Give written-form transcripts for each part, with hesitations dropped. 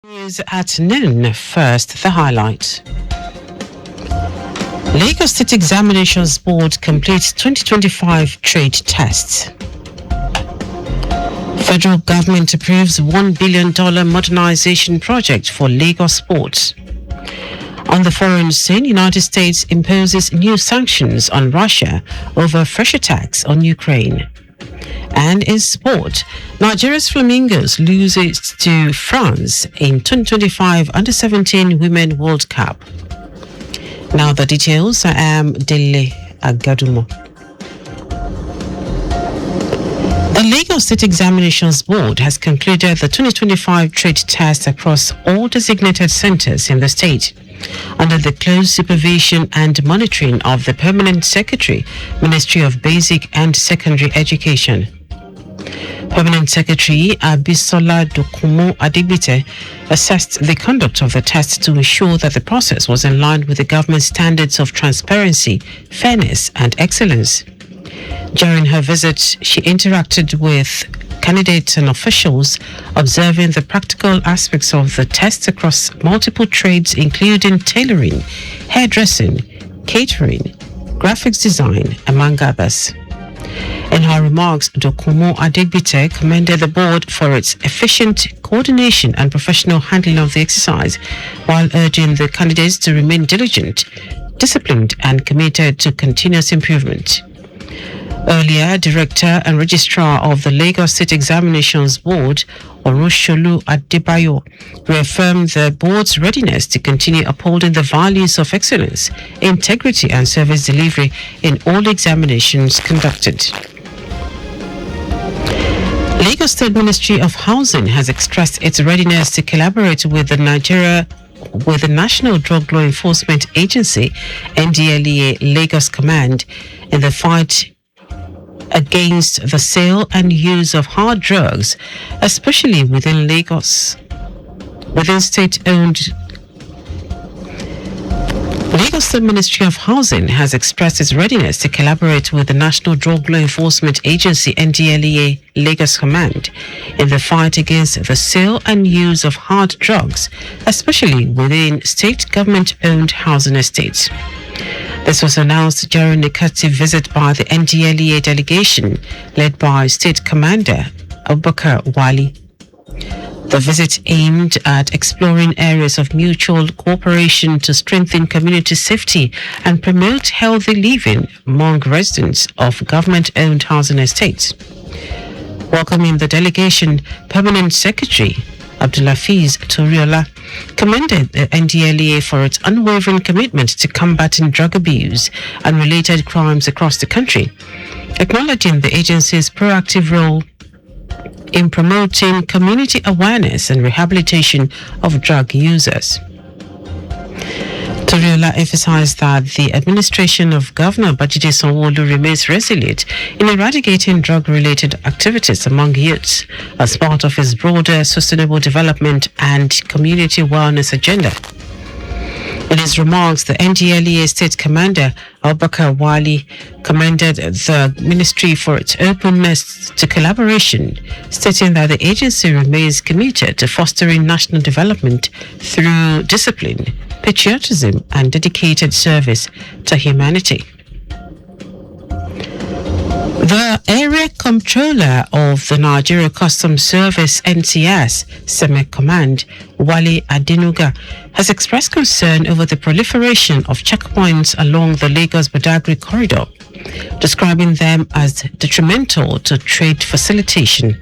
News at noon. First, the highlights. Lagos State Examinations Board completes 2025 trade tests. Federal government approves $1 billion modernization project for Lagos sports. On the foreign scene, United States imposes new sanctions on Russia over fresh attacks on Ukraine. And in sport, Nigeria's Flamingos loses to France in 2025 Under-17 Women World Cup. Now the details. I am Dele Agadumo. The Lagos State Examinations Board has concluded the 2025 trade test across all designated centers in the state, under the close supervision and monitoring of the Permanent Secretary, Ministry of Basic and Secondary Education. Permanent Secretary Abisola Dokumo Adigbite assessed the conduct of the test to ensure that the process was in line with the government's standards of transparency, fairness, and excellence. During her visit, she interacted with candidates and officials, observing the practical aspects of the test across multiple trades, including tailoring, hairdressing, catering, graphics design, among others. In her remarks, Dokumo Adigbite commended the board for its efficient coordination and professional handling of the exercise, while urging the candidates to remain diligent, disciplined, and committed to continuous improvement. Earlier, Director and Registrar of the Lagos State Examinations Board, Orosholu Adebayo, reaffirmed the board's readiness to continue upholding the values of excellence, integrity, and service delivery in all examinations conducted. Lagos State Ministry of Housing has expressed its readiness to collaborate with the National Drug Law Enforcement Agency, NDLEA Lagos Command, in the fight against the sale and use of hard drugs, especially within Lagos. Within state-owned Lagos State Ministry of Housing has expressed its readiness to collaborate with the National Drug Law Enforcement Agency, NDLEA Lagos Command, in the fight against the sale and use of hard drugs, especially within state government-owned housing estates. This was announced during a courtesy visit by the NDLEA delegation led by State Commander Abubakar Wali. The visit aimed at exploring areas of mutual cooperation to strengthen community safety and promote healthy living among residents of government-owned housing estates. Welcoming the delegation, Permanent Secretary Abdulafiz Toriola commended the NDLEA for its unwavering commitment to combating drug abuse and related crimes across the country, acknowledging the agency's proactive role in promoting community awareness and rehabilitation of drug users. Toriola emphasized that the administration of Governor Babajide Sanwo-Olu remains resolute in eradicating drug-related activities among youths as part of his broader sustainable development and community wellness agenda. In his remarks, the NDLEA State Commander Abubakar Wali commended the ministry for its openness to collaboration, stating that the agency remains committed to fostering national development through discipline, patriotism, and dedicated service to humanity. The Area Comptroller of the Nigeria Customs Service NCS SEMEC Command, Wale Adenuga, has expressed concern over the proliferation of checkpoints along the Lagos-Badagry corridor, describing them as detrimental to trade facilitation.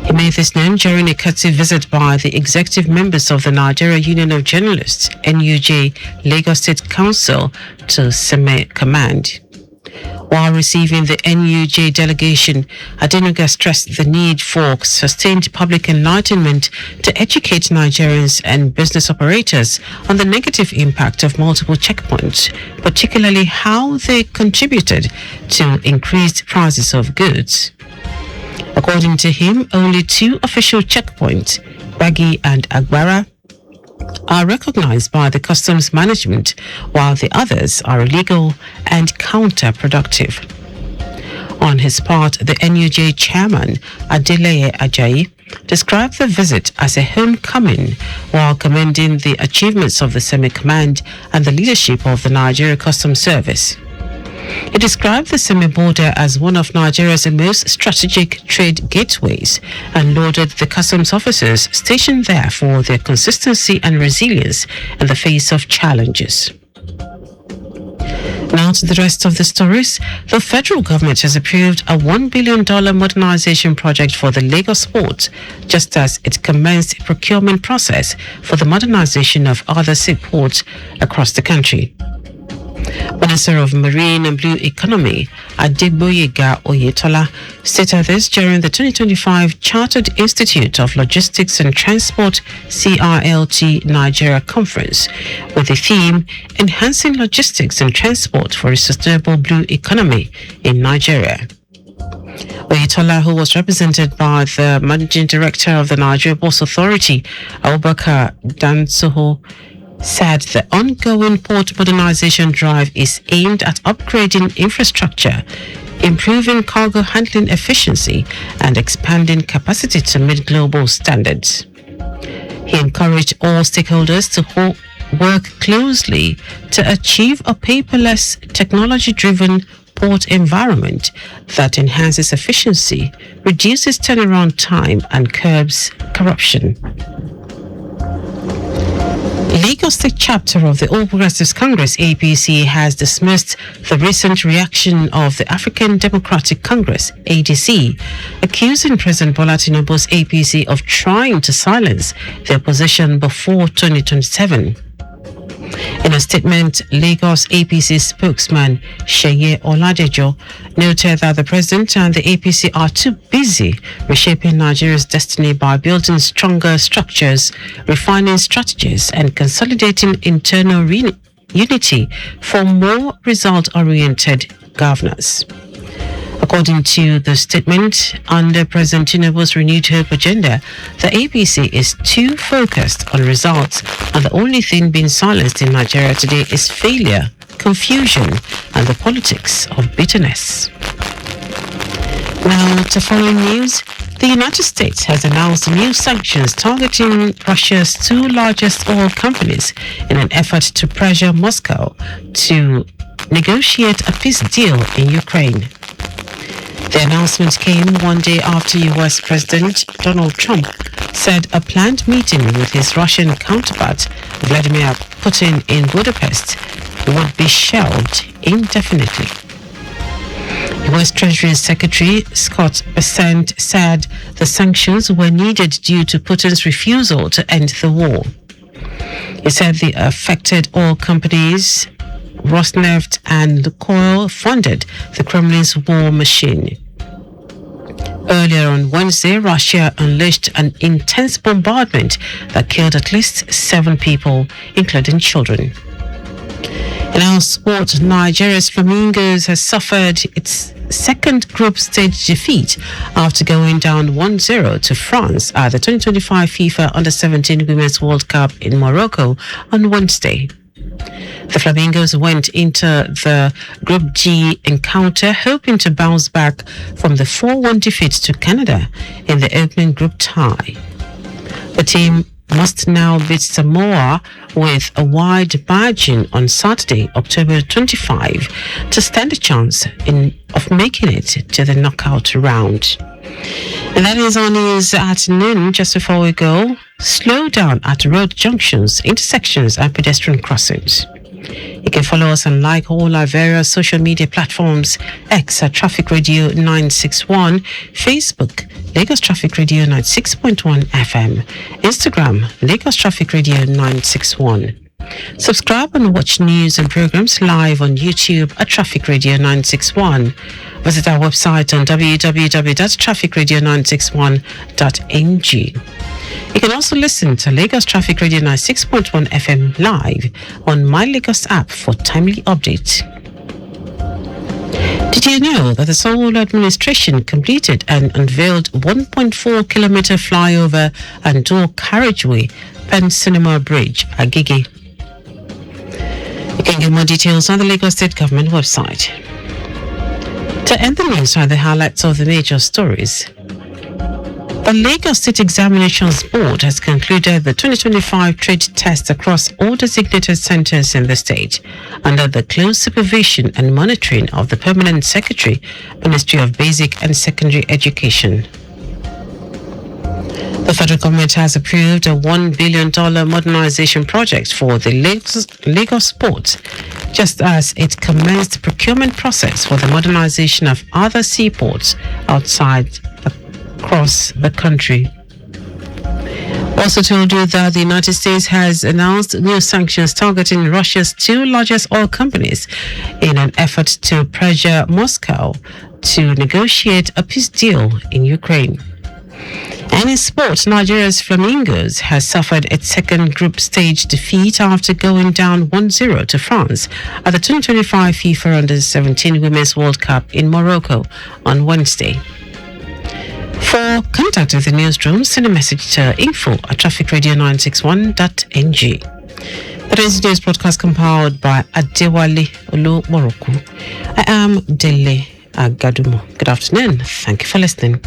He made this known during a courtesy visit by the executive members of the Nigeria Union of Journalists, NUJ, Lagos State Council to SEMEC Command. While receiving the NUJ delegation, Adenuga stressed the need for sustained public enlightenment to educate Nigerians and business operators on the negative impact of multiple checkpoints, particularly how they contributed to increased prices of goods. According to him, only 2 official checkpoints, Bagi and Agbara, are recognized by the customs management, while the others are illegal and counterproductive. On his part, the NUJ chairman, Dele Agadumo, described the visit as a homecoming while commending the achievements of the semi-command and the leadership of the Nigeria Customs Service. He described the semi-border as one of Nigeria's most strategic trade gateways and lauded the customs officers stationed there for their consistency and resilience in the face of challenges. Now to the rest of the stories. The federal government has approved a $1 billion modernization project for the Lagos port, just as it commenced a procurement process for the modernization of other seaports across the country. Minister of Marine and Blue Economy, Adegboyega Oyetola, stated this during the 2025 Chartered Institute of Logistics and Transport CRLT Nigeria Conference, with the theme Enhancing Logistics and Transport for a Sustainable Blue Economy in Nigeria. Oyetola, who was represented by the Managing Director of the Nigeria Ports Authority, Abubakar Dansoho, said the ongoing port modernization drive is aimed at upgrading infrastructure, improving cargo handling efficiency, and expanding capacity to meet global standards. He encouraged all stakeholders to work closely to achieve a paperless, technology-driven port environment that enhances efficiency, reduces turnaround time, and curbs corruption. Lagos State chapter of the All Progressives Congress APC has dismissed the recent reaction of the African Democratic Congress ADC, accusing President Bola Tinubu's APC of trying to silence the opposition before 2027. In a statement, Lagos APC spokesman Sheye Oladejo noted that the president and the APC are too busy reshaping Nigeria's destiny by building stronger structures, refining strategies, and consolidating internal unity for more result-oriented governance. According to the statement, under President Tinubu's renewed hope agenda, the APC is too focused on results, and the only thing being silenced in Nigeria today is failure, confusion, and the politics of bitterness. Now, to following news, the United States has announced new sanctions targeting Russia's two largest oil companies in an effort to pressure Moscow to negotiate a peace deal in Ukraine. The announcement came one day after U.S. President Donald Trump said a planned meeting with his Russian counterpart, Vladimir Putin, in Budapest would be shelved indefinitely. U.S. Treasury Secretary Scott Bessent said the sanctions were needed due to Putin's refusal to end the war. He said the affected oil companies, Rosneft and Lukoil, funded the Kremlin's war machine. Earlier on Wednesday, Russia unleashed an intense bombardment that killed at least 7 people, including children. In our sport, Nigeria's Flamingos has suffered its second group stage defeat after going down 1-0 to France at the 2025 FIFA Under-17 Women's World Cup in Morocco on Wednesday. The Flamingos went into the Group G encounter hoping to bounce back from the 4-1 defeat to Canada in the opening group tie. The team must now beat Samoa with a wide margin on Saturday, October 25, to stand a chance of making it to the knockout round. And that is our news at noon. Just before we go, slow down at road junctions, intersections, and pedestrian crossings. You can follow us and like all our various social media platforms: X at Traffic Radio 961, Facebook Lagos Traffic Radio 96.1 FM, Instagram Lagos Traffic Radio 961. Subscribe and watch news and programs live on YouTube at Traffic Radio 961. Visit our website on www.trafficradio961.ng. You can also listen to Lagos Traffic Radio 96.1 FM live on My Lagos app for timely updates. Did you know that the Seoul administration completed and unveiled 1.4 kilometer flyover and dual carriageway Pen Cinema Bridge at Gigi? You can get more details on the Lagos State Government website. To end the news are the highlights of the major stories. The Lagos State Examinations Board has concluded the 2025 trade test across all designated centers in the state under the close supervision and monitoring of the Permanent Secretary, Ministry of Basic and Secondary Education. The federal government has approved a $1 billion modernization project for the Lagos port, just as it commenced the procurement process for the modernization of other seaports across the country. Also told you that the United States has announced new sanctions targeting Russia's two largest oil companies in an effort to pressure Moscow to negotiate a peace deal in Ukraine. And in sports, Nigeria's Flamingos has suffered its second group stage defeat after going down 1-0 to France at the 2025 FIFA Under-17 Women's World Cup in Morocco on Wednesday. For contact with the newsroom, send a message to info@trafficradio961.ng. That is today's broadcast compiled by Adewale Olumoroku. I am Dele Agadumo. Good afternoon. Thank you for listening.